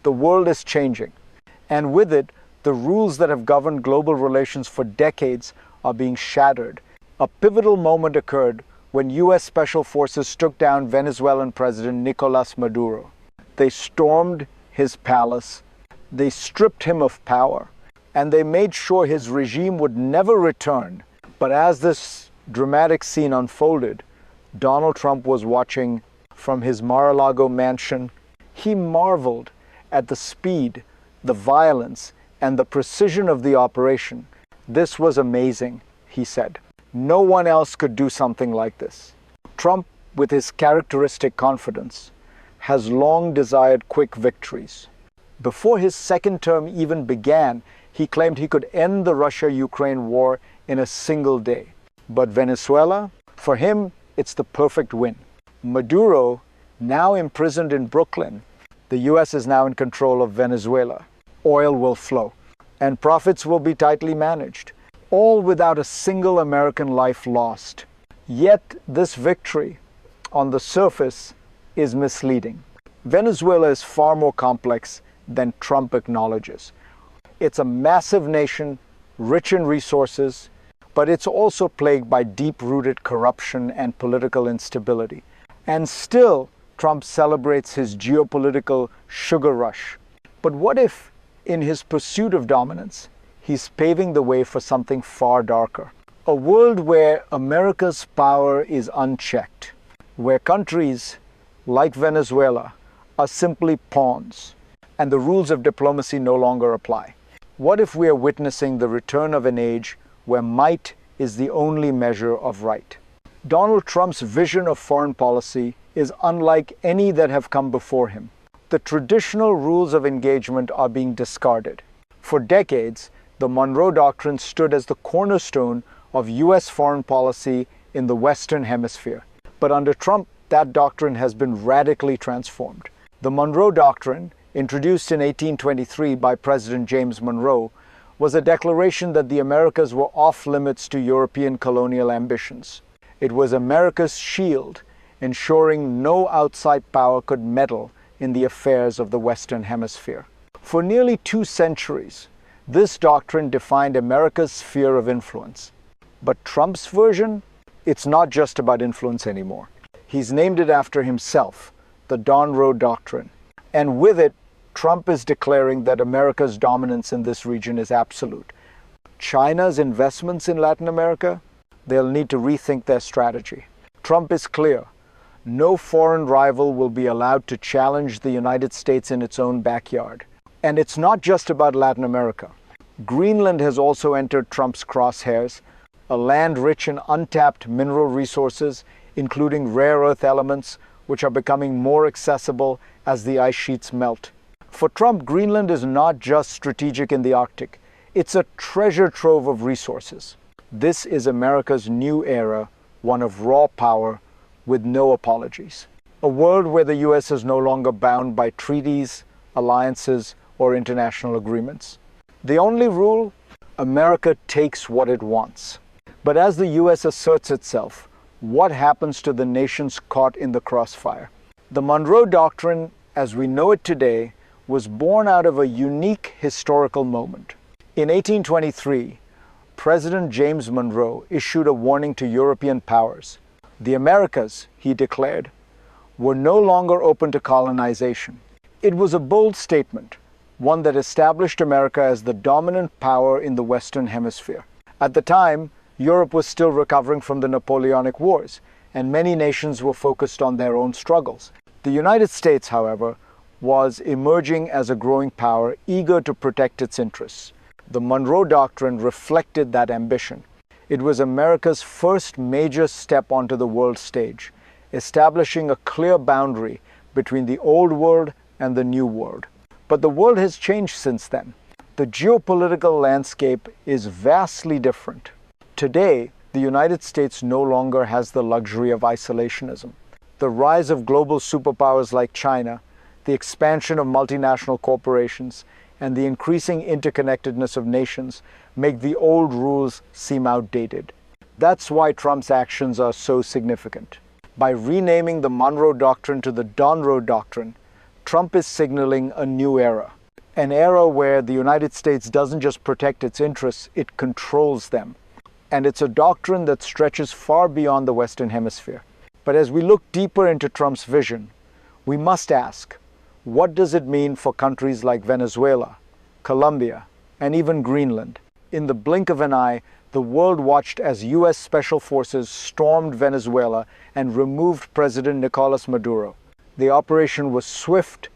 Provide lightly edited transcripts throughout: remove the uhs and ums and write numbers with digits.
The world is changing, and with it, the rules that have governed global relations for decades are being shattered. A pivotal moment occurred when U.S. Special Forces took down Venezuelan President Nicolás Maduro. They stormed his palace, they stripped him of power, and they made sure his regime would never return. But as this dramatic scene unfolded, Donald Trump was watching from his Mar-a-Lago mansion. He marveled at the speed, the violence, and the precision of the operation. "This was amazing," he said. "No one else could do something like this." Trump, with his characteristic confidence, has long desired quick victories. Before his second term even began, he claimed he could end the Russia-Ukraine war in a single day. But Venezuela, for him, it's the perfect win. Maduro, now imprisoned in Brooklyn, the U.S. is now in control of Venezuela. Oil will flow, and profits will be tightly managed, all without a single American life lost. Yet this victory, on the surface, is misleading. Venezuela is far more complex than Trump acknowledges. It's a massive nation, rich in resources, but it's also plagued by deep-rooted corruption and political instability. And still, Trump celebrates his geopolitical sugar rush. But what if, in his pursuit of dominance, he's paving the way for something far darker? A world where America's power is unchecked, where countries like Venezuela are simply pawns, and the rules of diplomacy no longer apply. What if we are witnessing the return of an age where might is the only measure of right? Donald Trump's vision of foreign policy is unlike any that have come before him. The traditional rules of engagement are being discarded. For decades, the Monroe Doctrine stood as the cornerstone of U.S. foreign policy in the Western Hemisphere. But under Trump, that doctrine has been radically transformed. The Monroe Doctrine, introduced in 1823 by President James Monroe, was a declaration that the Americas were off limits to European colonial ambitions. It was America's shield, ensuring no outside power could meddle in the affairs of the Western Hemisphere. For nearly 2 centuries, this doctrine defined America's sphere of influence. But Trump's version? It's not just about influence anymore. He's named it after himself, the Donroe Doctrine. And with it, Trump is declaring that America's dominance in this region is absolute. China's investments in Latin America? They'll need to rethink their strategy. Trump is clear. No foreign rival will be allowed to challenge the United States in its own backyard. And it's not just about Latin America. Greenland has also entered Trump's crosshairs, a land rich in untapped mineral resources, including rare earth elements, which are becoming more accessible as the ice sheets melt. For Trump, Greenland is not just strategic in the Arctic. It's a treasure trove of resources. This is America's new era, one of raw power with no apologies. A world where the U.S. is no longer bound by treaties, alliances, or international agreements. The only rule? America takes what it wants. But as the U.S. asserts itself, what happens to the nations caught in the crossfire? The Monroe Doctrine, as we know it today, was born out of a unique historical moment. In 1823, President James Monroe issued a warning to European powers. The Americas, he declared, were no longer open to colonization. It was a bold statement, one that established America as the dominant power in the Western Hemisphere. At the time, Europe was still recovering from the Napoleonic Wars, and many nations were focused on their own struggles. The United States, however, was emerging as a growing power, eager to protect its interests. The Monroe Doctrine reflected that ambition. It was America's first major step onto the world stage, establishing a clear boundary between the old world and the new world. But the world has changed since then. The geopolitical landscape is vastly different. Today, the United States no longer has the luxury of isolationism. The rise of global superpowers like China, the expansion of multinational corporations, and the increasing interconnectedness of nations make the old rules seem outdated. That's why Trump's actions are so significant. By renaming the Monroe Doctrine to the Donroe Doctrine, Trump is signaling a new era, an era where the United States doesn't just protect its interests, it controls them. And it's a doctrine that stretches far beyond the Western Hemisphere. But as we look deeper into Trump's vision, we must ask, what does it mean for countries like Venezuela, Colombia, and even Greenland? In the blink of an eye, the world watched as U.S. Special Forces stormed Venezuela and removed President Nicolás Maduro. The operation was swift,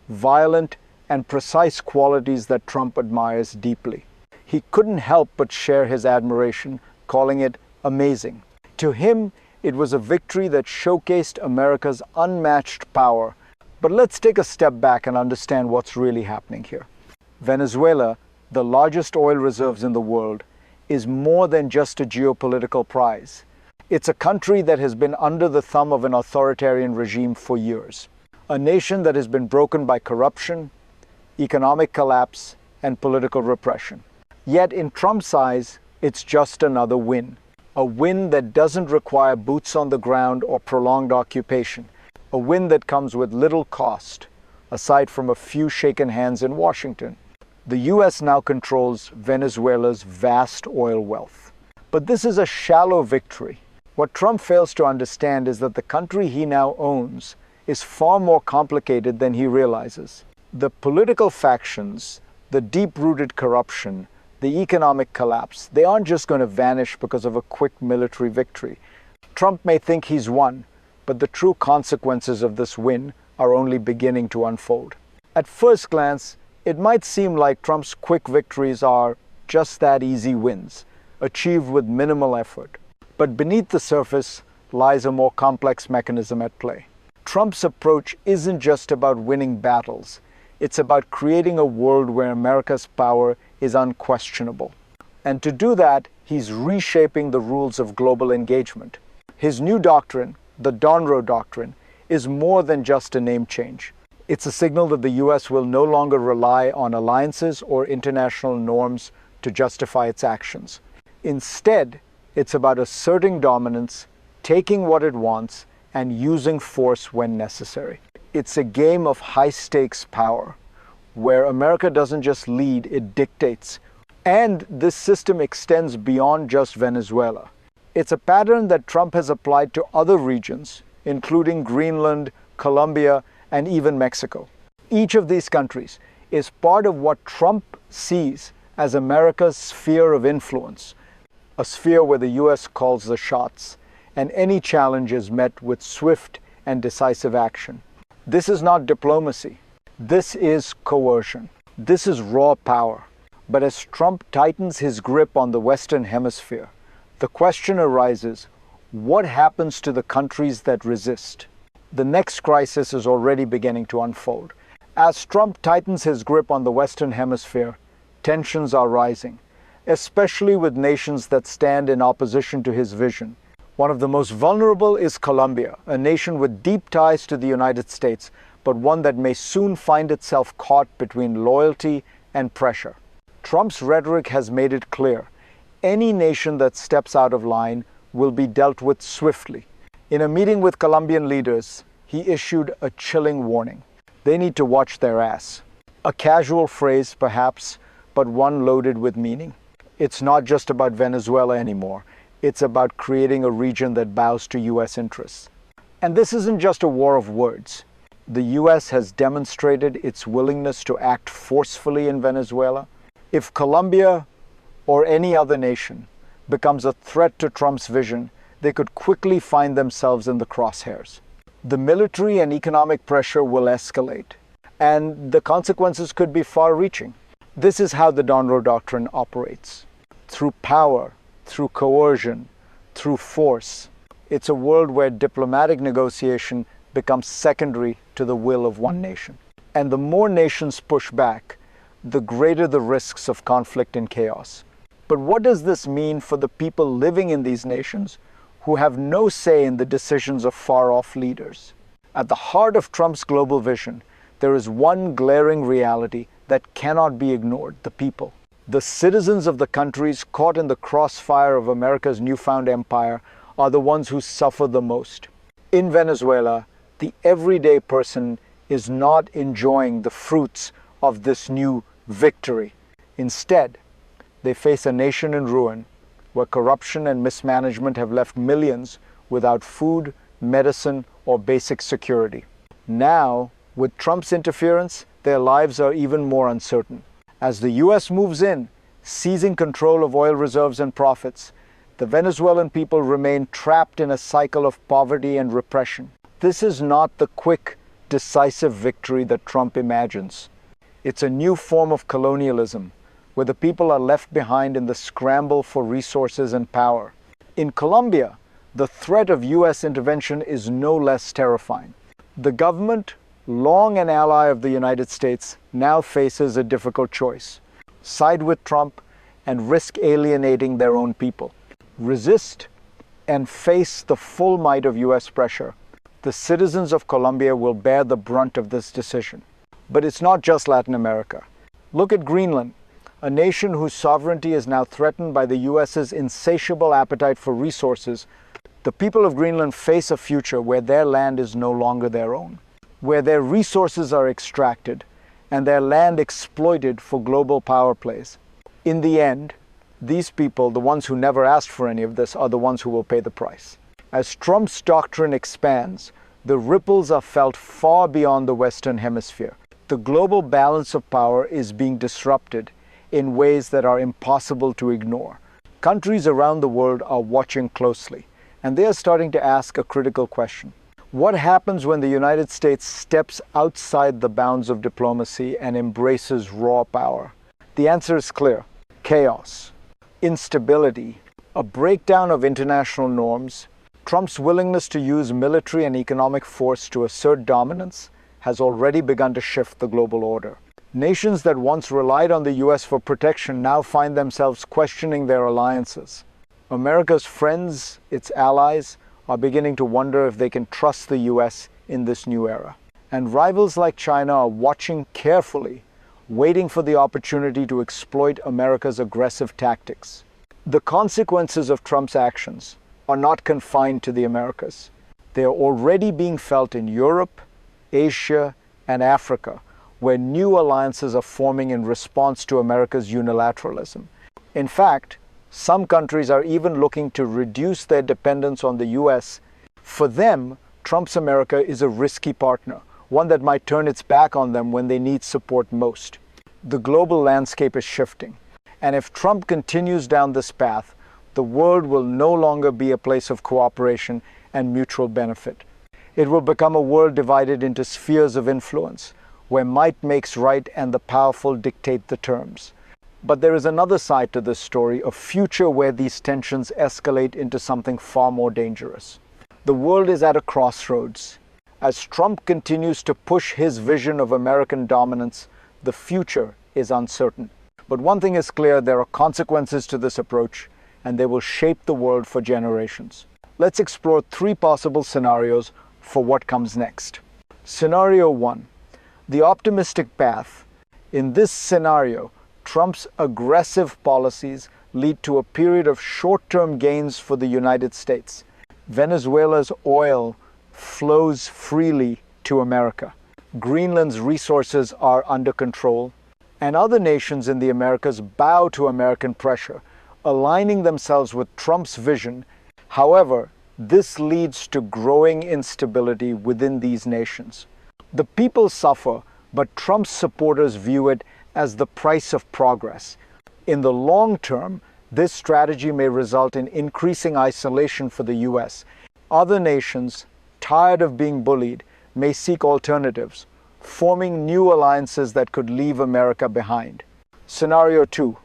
violent, and precise, qualities that Trump admires deeply. He couldn't help but share his admiration, calling it amazing. To him, it was a victory that showcased America's unmatched power. But let's take a step back and understand what's really happening here. Venezuela, the largest oil reserves in the world, is more than just a geopolitical prize. It's a country that has been under the thumb of an authoritarian regime for years. A nation that has been broken by corruption, economic collapse, and political repression. Yet in Trump's eyes, it's just another win. A win that doesn't require boots on the ground or prolonged occupation. A win that comes with little cost, aside from a few shaken hands in Washington. The U.S. now controls Venezuela's vast oil wealth. But this is a shallow victory. What Trump fails to understand is that the country he now owns is far more complicated than he realizes. The political factions, the deep-rooted corruption, the economic collapse, they aren't just going to vanish because of a quick military victory. Trump may think he's won, but the true consequences of this win are only beginning to unfold. At first glance, it might seem like Trump's quick victories are just that easy wins, achieved with minimal effort. But beneath the surface lies a more complex mechanism at play. Trump's approach isn't just about winning battles. It's about creating a world where America's power is unquestionable. And to do that, he's reshaping the rules of global engagement. His new doctrine, the Donroe Doctrine, is more than just a name change. It's a signal that the U.S. will no longer rely on alliances or international norms to justify its actions. Instead, it's about asserting dominance, taking what it wants, and using force when necessary. It's a game of high-stakes power, where America doesn't just lead, it dictates. And this system extends beyond just Venezuela. It's a pattern that Trump has applied to other regions, including Greenland, Colombia, and even Mexico. Each of these countries is part of what Trump sees as America's sphere of influence, a sphere where the U.S. calls the shots, and any challenge is met with swift and decisive action. This is not diplomacy. This is coercion. This is raw power. But as Trump tightens his grip on the Western Hemisphere, the question arises, what happens to the countries that resist? The next crisis is already beginning to unfold. As Trump tightens his grip on the Western Hemisphere, tensions are rising, especially with nations that stand in opposition to his vision. One of the most vulnerable is Colombia, a nation with deep ties to the United States, but one that may soon find itself caught between loyalty and pressure. Trump's rhetoric has made it clear, any nation that steps out of line will be dealt with swiftly. In a meeting with Colombian leaders, he issued a chilling warning. They need to watch their ass. A casual phrase, perhaps, but one loaded with meaning. It's not just about Venezuela anymore. It's about creating a region that bows to U.S. interests. And this isn't just a war of words. The U.S. has demonstrated its willingness to act forcefully in Venezuela. If Colombia or any other nation becomes a threat to Trump's vision, they could quickly find themselves in the crosshairs. The military and economic pressure will escalate, and the consequences could be far-reaching. This is how the Donroe Doctrine operates. Through power, through coercion, through force. It's a world where diplomatic negotiation becomes secondary to the will of one nation. And the more nations push back, the greater the risks of conflict and chaos. But what does this mean for the people living in these nations who have no say in the decisions of far-off leaders? At the heart of Trump's global vision, there is one glaring reality that cannot be ignored: the people. The citizens of the countries caught in the crossfire of America's newfound empire are the ones who suffer the most. In Venezuela, the everyday person is not enjoying the fruits of this new victory. Instead, they face a nation in ruin where corruption and mismanagement have left millions without food, medicine, or basic security. Now, with Trump's interference, their lives are even more uncertain. As the US moves in, seizing control of oil reserves and profits, the Venezuelan people remain trapped in a cycle of poverty and repression. This is not the quick, decisive victory that Trump imagines. It's a new form of colonialism, where the people are left behind in the scramble for resources and power. In Colombia, the threat of US intervention is no less terrifying. The government, long an ally of the United States, now faces a difficult choice: side with Trump and risk alienating their own people. Resist and face the full might of US pressure. The citizens of Colombia will bear the brunt of this decision. But it's not just Latin America. Look at Greenland, a nation whose sovereignty is now threatened by the US's insatiable appetite for resources. The people of Greenland face a future where their land is no longer their own, where their resources are extracted and their land exploited for global power plays. In the end, these people, the ones who never asked for any of this, are the ones who will pay the price. As Trump's doctrine expands, the ripples are felt far beyond the Western Hemisphere. The global balance of power is being disrupted in ways that are impossible to ignore. Countries around the world are watching closely, and they are starting to ask a critical question. What happens when the United States steps outside the bounds of diplomacy and embraces raw power? The answer is clear: chaos, instability, a breakdown of international norms. Trump's willingness to use military and economic force to assert dominance has already begun to shift the global order. Nations that once relied on the US for protection now find themselves questioning their alliances. America's friends, its allies, are beginning to wonder if they can trust the US in this new era. And rivals like China are watching carefully, waiting for the opportunity to exploit America's aggressive tactics. The consequences of Trump's actions are not confined to the Americas. They are already being felt in Europe, Asia, and Africa, where new alliances are forming in response to America's unilateralism. In fact, some countries are even looking to reduce their dependence on the US. For them, Trump's America is a risky partner, one that might turn its back on them when they need support most. The global landscape is shifting, and if Trump continues down this path, the world will no longer be a place of cooperation and mutual benefit. It will become a world divided into spheres of influence, where might makes right and the powerful dictate the terms. But there is another side to this story, a future where these tensions escalate into something far more dangerous. The world is at a crossroads. As Trump continues to push his vision of American dominance, the future is uncertain. But one thing is clear: there are consequences to this approach, and they will shape the world for generations. Let's explore 3 possible scenarios for what comes next. Scenario 1, the optimistic path. In this scenario, Trump's aggressive policies lead to a period of short-term gains for the United States. Venezuela's oil flows freely to America. Greenland's resources are under control, and other nations in the Americas bow to American pressure, aligning themselves with Trump's vision. However, this leads to growing instability within these nations. The people suffer, but Trump's supporters view it as the price of progress. In the long term, this strategy may result in increasing isolation for the US. Other nations, tired of being bullied, may seek alternatives, forming new alliances that could leave America behind. Scenario 2,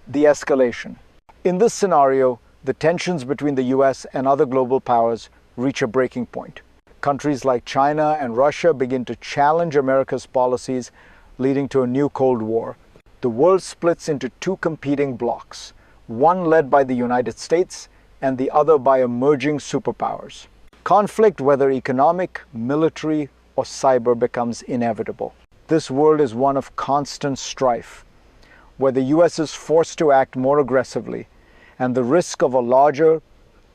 the escalation. In this scenario, the tensions between the US and other global powers reach a breaking point. Countries like China and Russia begin to challenge America's policies, leading to a new Cold War. The world splits into 2 competing blocs, one led by the United States and the other by emerging superpowers. Conflict, whether economic, military, or cyber, becomes inevitable. This world is one of constant strife, where the US is forced to act more aggressively, and the risk of a larger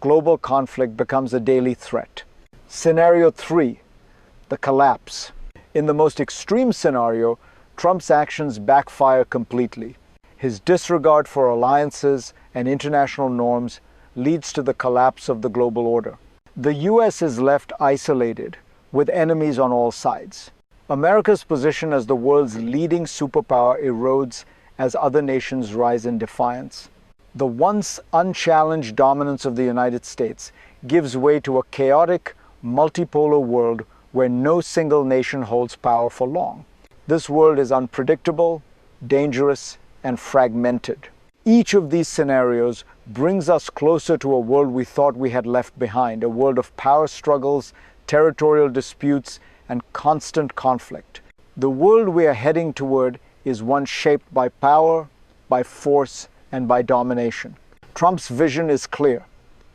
global conflict becomes a daily threat. Scenario 3, the collapse. In the most extreme scenario, Trump's actions backfire completely. His disregard for alliances and international norms leads to the collapse of the global order. The US is left isolated, with enemies on all sides. America's position as the world's leading superpower erodes as other nations rise in defiance. The once unchallenged dominance of the United States gives way to a chaotic, multipolar world where no single nation holds power for long. This world is unpredictable, dangerous, and fragmented. Each of these scenarios brings us closer to a world we thought we had left behind, a world of power struggles, territorial disputes, and constant conflict. The world we are heading toward is one shaped by power, by force, and by domination. Trump's vision is clear: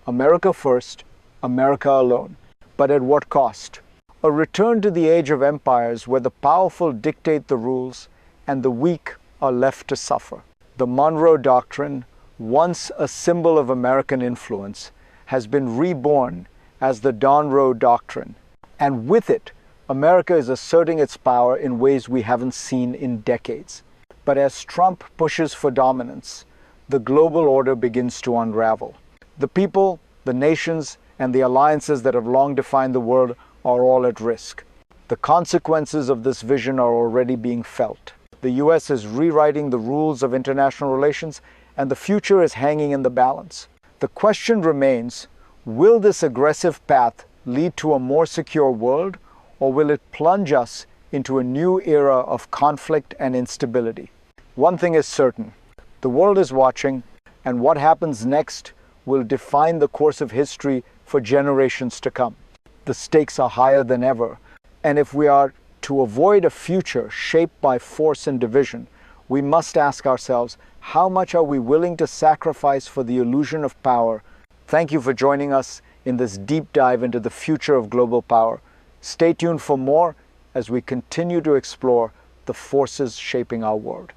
America first, America alone. But at what cost? A return to the age of empires where the powerful dictate the rules and the weak are left to suffer. The Monroe Doctrine, once a symbol of American influence, has been reborn as the Donroe Doctrine. And with it, America is asserting its power in ways we haven't seen in decades. But as Trump pushes for dominance, the global order begins to unravel. The people, the nations, and the alliances that have long defined the world are all at risk. The consequences of this vision are already being felt. The US is rewriting the rules of international relations, and the future is hanging in the balance. The question remains, will this aggressive path lead to a more secure world, or will it plunge us into a new era of conflict and instability? One thing is certain: the world is watching, and what happens next will define the course of history for generations to come. The stakes are higher than ever, and if we are to avoid a future shaped by force and division, we must ask ourselves, how much are we willing to sacrifice for the illusion of power? Thank you for joining us in this deep dive into the future of global power. Stay tuned for more as we continue to explore the forces shaping our world.